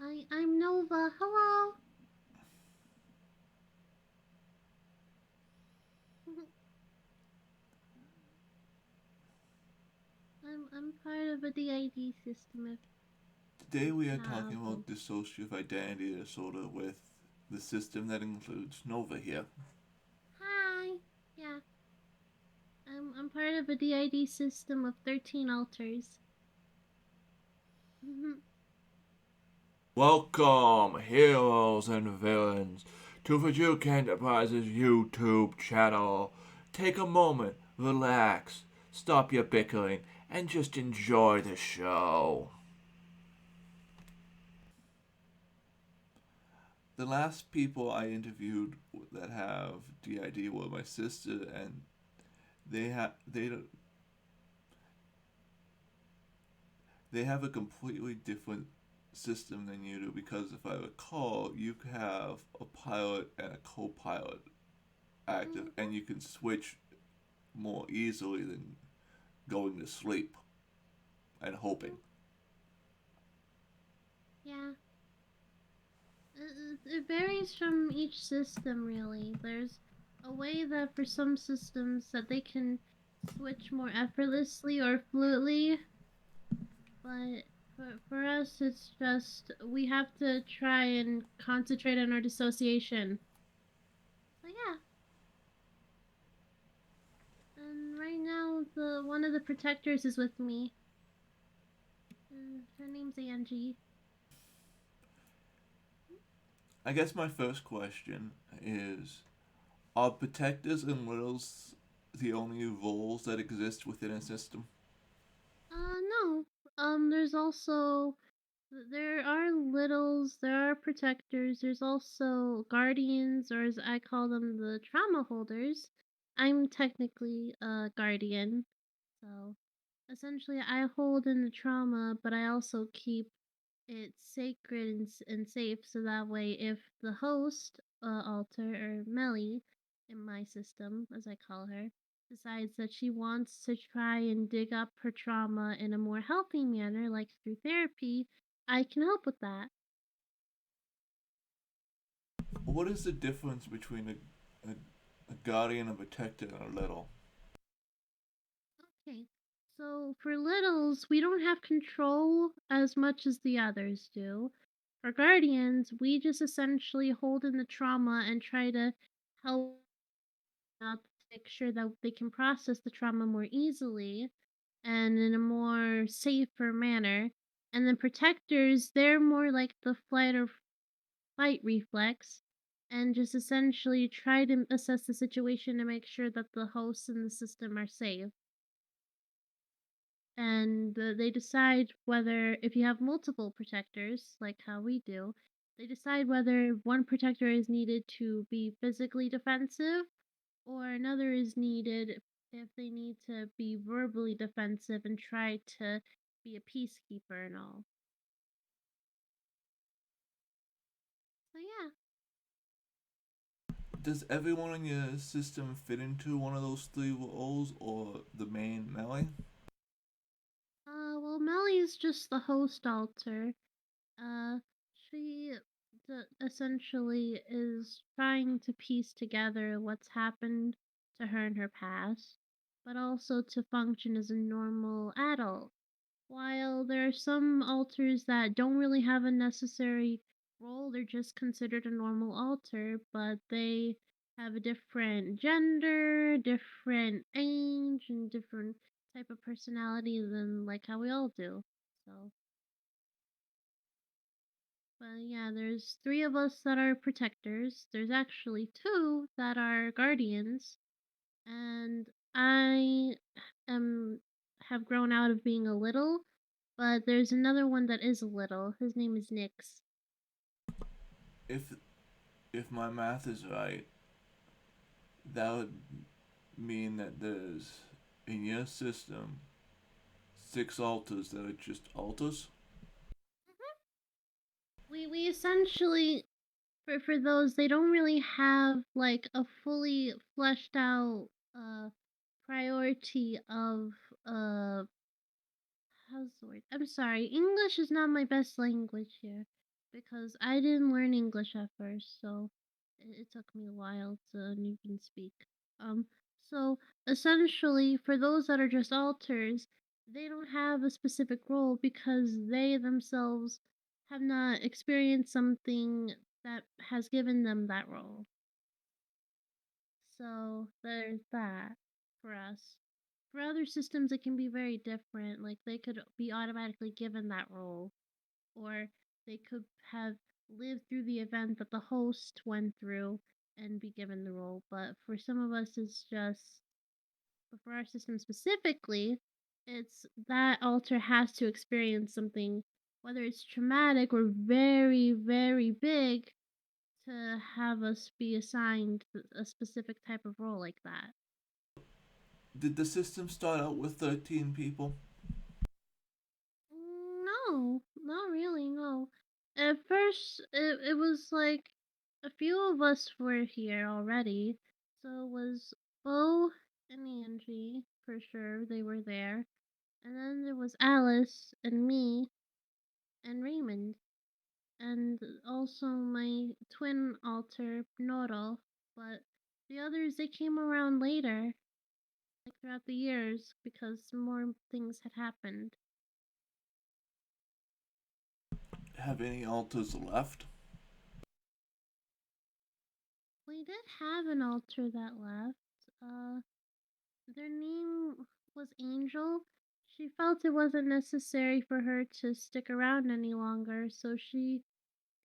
I'm Nova. Hello. I'm part of a DID system. If Today we are talking novel. about dissociative identity disorder with the system that includes Nova here. Hi. Yeah. I'm part of a DID system of 13 alters. Welcome, heroes and villains, to Fjook Enterprises YouTube channel. Take a moment, relax, stop your bickering, and just enjoy the show. The last people I interviewed that have DID were my sister, and they have a completely different system than you do because if I recall, you have a pilot and a co-pilot active, and you can switch more easily than going to sleep and hoping. Yeah. It varies from each system, really. There's a way that for some systems that they can switch more effortlessly or fluidly, but for us, it's just we have to try and concentrate on our dissociation. So yeah, and right now the one of the protectors is with me. Her name's Angie. I guess my first question is: are protectors and littles the only roles that exist within a system? No. There's also there are littles, there are protectors, there's also guardians, or as I call them, the trauma holders. I'm technically a guardian, so essentially I hold in the trauma, but I also keep it sacred and safe, so that way if the host, alter or Melly in my system, as I call her, decides that she wants to try and dig up her trauma in a more healthy manner, like through therapy, I can help with that. What is the difference between a guardian, a protector, and a little? Okay, so for littles, we don't have control as much as the others do. For guardians, we just essentially hold in the trauma and try to help up to make sure that they can process the trauma more easily and in a more safer manner. And then protectors, they're more like the flight or fight reflex and just essentially try to assess the situation to make sure that the hosts and the system are safe. And they decide whether, if you have multiple protectors, like how we do, they decide whether one protector is needed to be physically defensive or another is needed if they need to be verbally defensive and try to be a peacekeeper and all. So yeah. Does everyone in your system fit into one of those three roles or the main melee? Well, Melly's just the host alter. Uh, she essentially is trying to piece together what's happened to her in her past, but also to function as a normal adult. While there are some alters that don't really have a necessary role, they're just considered a normal alter, but they have a different gender, different age, and different type of personality than like how we all do. So, but yeah, there's three of us that are protectors. There's actually two that are guardians, and I am have grown out of being a little, but there's another one that is a little. His name is Nix. If if my math is right, that would mean that there's in your system six altars that are just altars. We essentially for those they don't really have like a fully fleshed out priority of how's the word? I'm sorry, English is not my best language here. because I didn't learn English at first, so it took me a while to even speak. Um, so essentially, for those that are just alters, they don't have a specific role because they themselves have not experienced something that has given them that role. So there's that for us. For other systems, it can be very different. Like they could be automatically given that role, or they could have lived through the event that the host went through and be given the role. But for some of us, it's just, but for our system specifically, it's that alter has to experience something, whether it's traumatic or very, very big, to have us be assigned a specific type of role like that. Did the system start out with 13 people? No, not really, no. At first, it was like a few of us were here already. So it was Bo and Angie, for sure, they were there. And then there was Alice and me and Raymond. And also my twin alter, Noro. But the others, they came around later, like throughout the years, because more things had happened. Have any alters left? We did have an altar that left. Their name was Angel. She felt it wasn't necessary for her to stick around any longer, so she,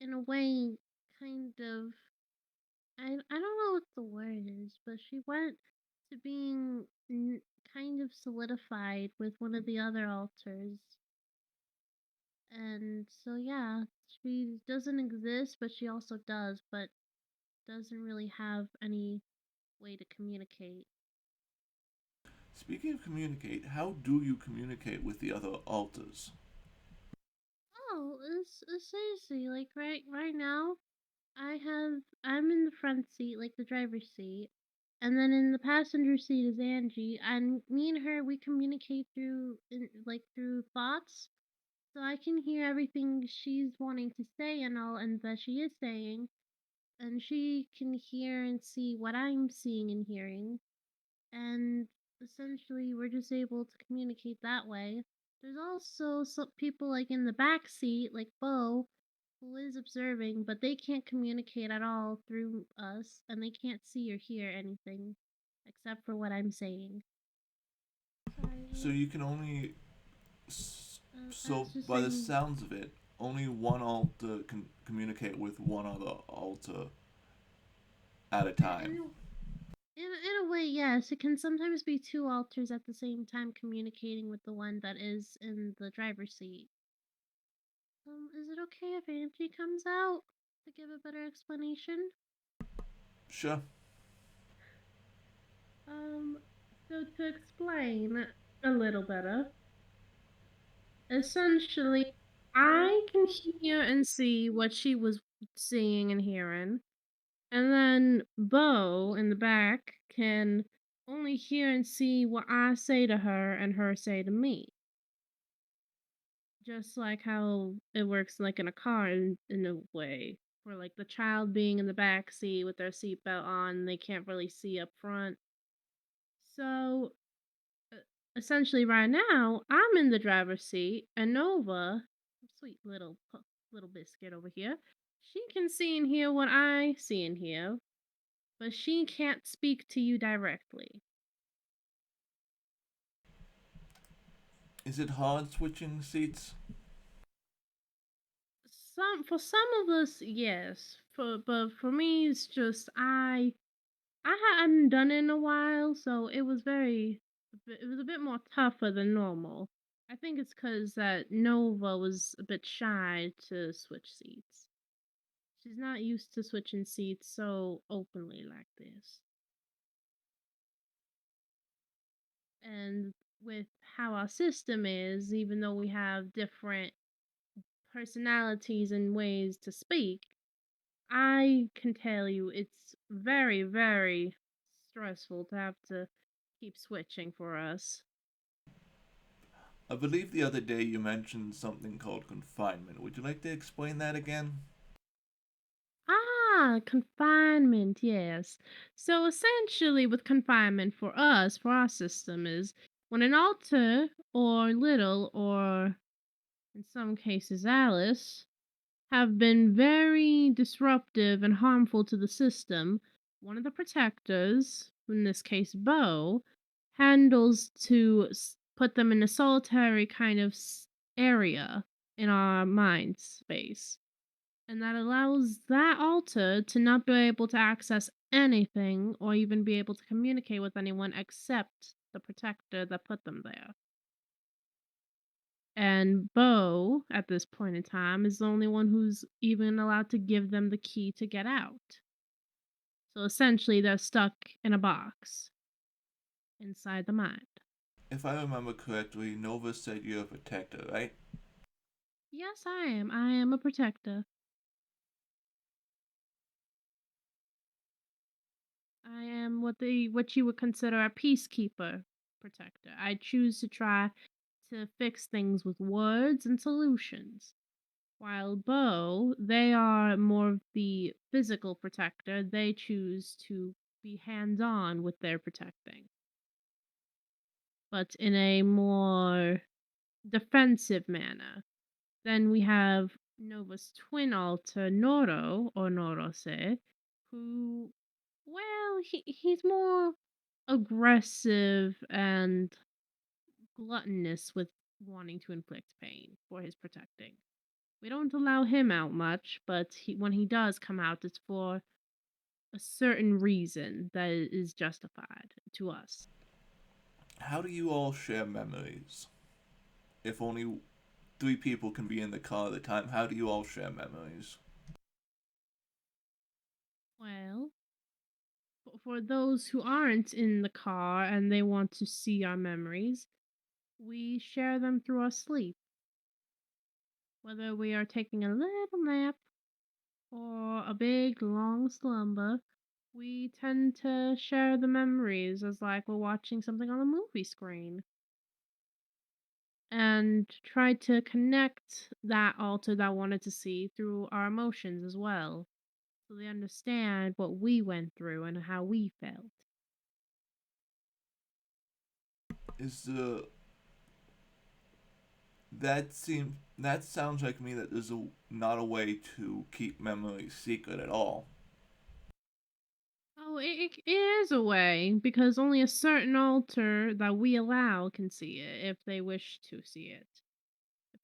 in a way, kind of, I don't know what the word is, but she went to being kind of solidified with one of the other altars. And so, yeah, she doesn't exist, but she also does, but doesn't really have any way to communicate. Speaking of communicate, how do you communicate with the other alters? Oh, it's easy. Like right now, I'm in the front seat, like the driver's seat, and then in the passenger seat is Angie, and me and her we communicate through thoughts. So I can hear everything she's wanting to say and all, and that she is saying, and she can hear and see what I'm seeing and hearing, and essentially we're just able to communicate that way. There's also some people like in the back seat, like Bo, who is observing, but they can't communicate at all through us, and they can't see or hear anything except for what I'm saying. Sorry, So you can only. I So, was just by the saying. sounds of it, only one alter can communicate with one other alter at a In, time. in, in a way, yes, it can sometimes be two alters at the same time communicating with the one that is in the driver's seat. Is it okay if Angie comes out to give a better explanation? Sure. Um, so to explain a little better, essentially, I can hear and see what she was seeing and hearing, and then Bo in the back can only hear and see what I say to her and her say to me. Just like how it works like in a car in a way. Where like the child being in the back seat with their seatbelt on, they can't really see up front. So uh, essentially right now, I'm in the driver's seat and Nova, sweet little biscuit over here, she can see and hear what I see and hear, but she can't speak to you directly. Is it hard switching seats? Some of us, yes. But for me, it's just I hadn't done it in a while, so it was a bit more tougher than normal. I think it's because that Nova was a bit shy to switch seats. She's not used to switching seats so openly like this. And with how our system is, even though we have different personalities and ways to speak, I can tell you it's very, very stressful to have to keep switching for us. I believe the other day you mentioned something called confinement. Would you like to explain that again? Ah, confinement, yes. So essentially, with confinement for us, for our system, is when an alter or little, or in some cases, Alice, have been very disruptive and harmful to the system, one of the protectors, in this case Bo, handles to put them in a solitary kind of area in our mind space. And that allows that altar to not be able to access anything or even be able to communicate with anyone except the protector that put them there. And Bo, at this point in time, is the only one who's even allowed to give them the key to get out. So essentially, they're stuck in a box inside the mind. If I remember correctly, Nova said you're a protector, right? Yes, I am. I am a protector. I am what you would consider a peacekeeper protector. I choose to try to fix things with words and solutions. While Bo, they are more of the physical protector. They choose to be hands on with their protecting, but in a more defensive manner. Then we have Nova's twin alter, Noro, or Norose, who, well, he's more aggressive and gluttonous with wanting to inflict pain for his protecting. We don't allow him out much, but when he does come out, it's for a certain reason that is justified to us. How do you all share memories? If only three people can be in the car at a time, how do you all share memories? Well, for those who aren't in the car and they want to see our memories, we share them through our sleep. Whether we are taking a little nap or a big long slumber, we tend to share the memories as like we're watching something on a movie screen and try to connect that altar that wanted to see through our emotions as well. So they understand what we went through and how we felt. Is the that sounds like me that there's not a way to keep memories secret at all. Oh, it is a way because only a certain altar that we allow can see it if they wish to see it.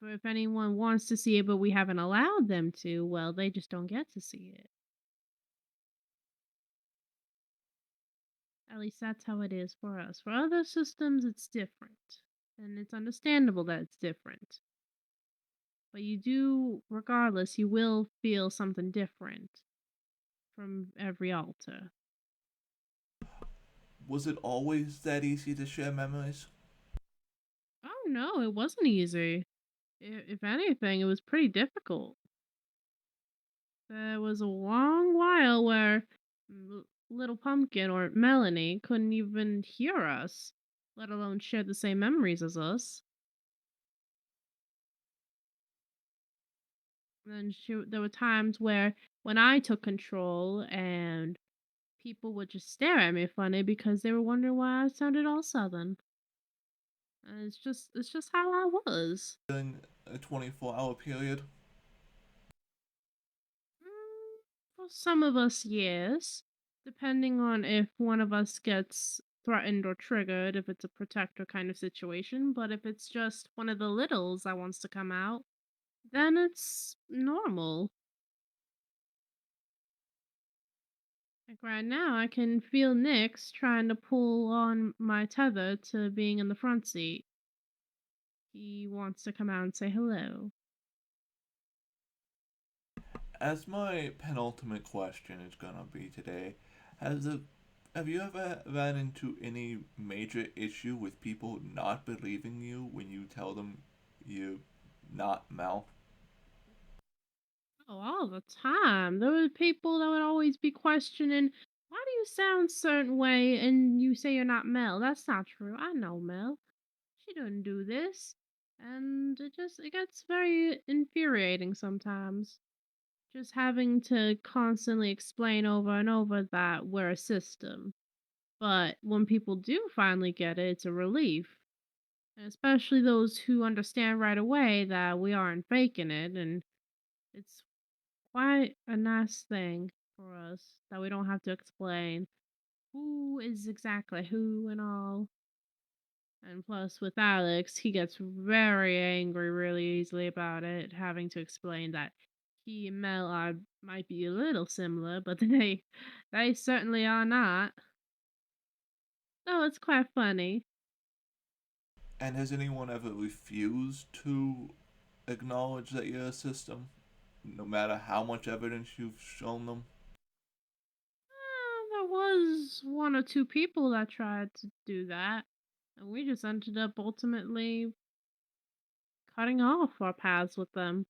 If anyone wants to see it but we haven't allowed them to, well, they just don't get to see it. At least that's how it is for us. For other systems, it's different. And it's understandable that it's different. But you do, regardless, you will feel something different from every altar. Was it always that easy to share memories? Oh no, it wasn't easy. If anything, it was pretty difficult. There was a long while where little pumpkin or Melanie couldn't even hear us, let alone share the same memories as us. And there were times where when I took control and people would just stare at me funny because they were wondering why I sounded all southern. And it's just how I was. During a 24-hour period? For some of us, yes. Depending on if one of us gets threatened or triggered, if it's a protector kind of situation. But if it's just one of the littles that wants to come out, then it's normal. Like right now, I can feel Nyx trying to pull on my tether to being in the front seat. He wants to come out and say hello. As my penultimate question is gonna be today, has the have you ever ran into any major issue with people not believing you when you tell them you're not Mel? Oh, all the time. There were people that would always be questioning, why do you sound certain way and you say you're not Mel? That's not true. I know Mel. She didn't do this. And it gets very infuriating sometimes. Just having to constantly explain over and over that we're a system. But when people do finally get it, it's a relief. Especially those who understand right away that we aren't faking it, and it's quite a nice thing for us that we don't have to explain who is exactly who and all. And plus, with Alex, he gets very angry really easily about it, having to explain that he and Mel are might be a little similar, but they certainly are not. Oh, it's quite funny. And has anyone ever refused to acknowledge that you're a system, no matter how much evidence you've shown them? There was one or two people that tried to do that, and we just ended up ultimately cutting off our paths with them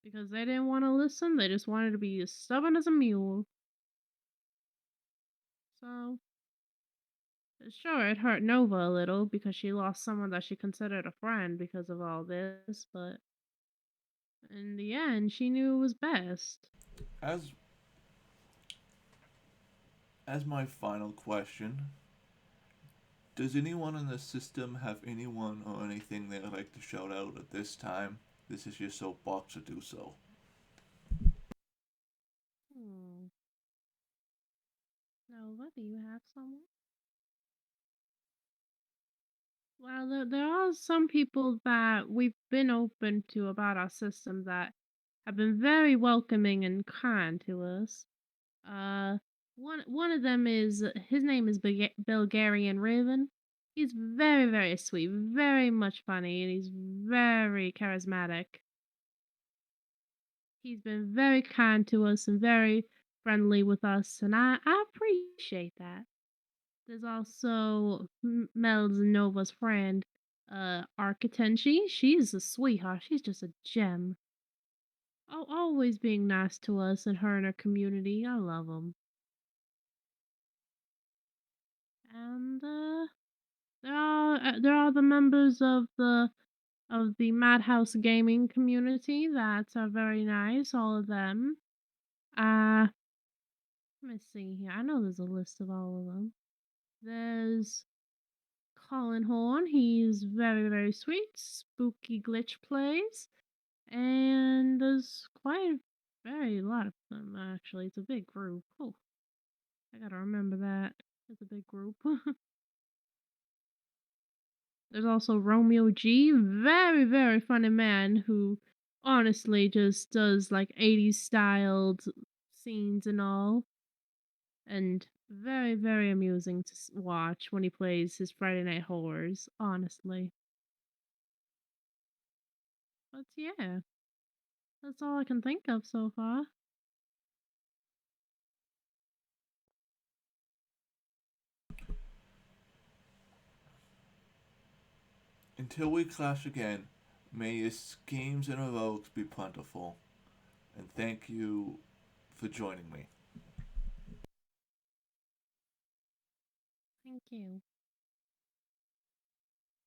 because they didn't want to listen. They just wanted to be as stubborn as a mule. So, sure, it hurt Nova a little because she lost someone that she considered a friend because of all this, but in the end, she knew it was best. As as my final question, does anyone in the system have anyone or anything they'd like to shout out at this time? This is your soapbox to do so. Hmm. Nova, do you have someone? Well, there are some people that we've been open to about our system that have been very welcoming and kind to us. Uh, one of them is his name is Bulgarian Raven. He's very sweet, very much funny, and he's very charismatic. He's been very kind to us and very friendly with us, and I appreciate that. There's also Mel's and Nova's friend, Architenshi. She's a sweetheart. She's just a gem. Always being nice to us and her and her community. I love them. And there are the members of the Madhouse gaming community that are very nice. All of them. Uh, let me see here. I know there's a list of all of them. There's Colin Horn. He's very sweet. Spooky Glitch plays. And there's quite a very lot of them actually. It's a big group. Oh, I gotta remember that. It's a big group. There's also Romeo G, very funny man who honestly just does like 80s styled scenes and all, and very amusing to watch when he plays his Friday Night Horrors, honestly. But yeah, that's all I can think of so far. Until we clash again, may your schemes and heroics be plentiful, and thank you for joining me. Thank you.